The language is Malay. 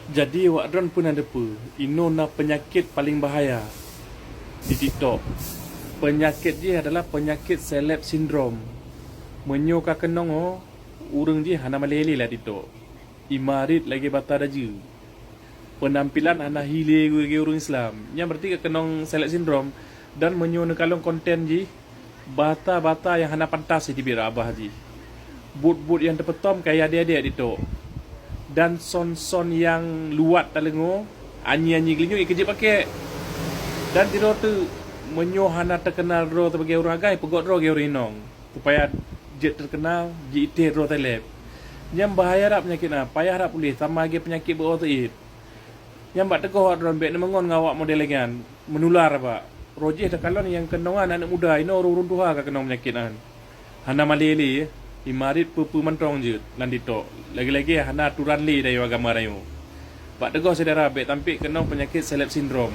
Jadi wak dron pun ada apa? Ino na penyakit paling bahaya di TikTok. Penyakit dia adalah penyakit seleb sindrom. Menyo ka kenong urang dia hana malele lah TikTok. Imarit lagi bata daja. Penampilan hana hile ge urang Islam. Nya berarti ka kenong seleb sindrom dan menyo na kalong konten ji bata-bata yang hana pantas di bira abah ji. But-but yang terpetom kayak adik-adik TikTok. Dan son-son yang luat talengo anyi-anyi gelinyo ikejip pakai dan tiro tu menyohana terkenal ro sebagai orang agai pegot ro ge orang supaya jeut terkenal jeut ro seleb nyam bahaya rak penyakit na payah rak pulih sama ge penyakit berotoid nyam bak tegoh ron bek mengon ngawak model legan menular pak rojeh takalon yang kenongan anak muda ino urun tuha ka kenong penyakit an hana malele imarit pupu mentong je landito lagi-lagi hana aturan li dari agama rayo pak tegoh saudara bek tampik kenong penyakit seleb sindrom.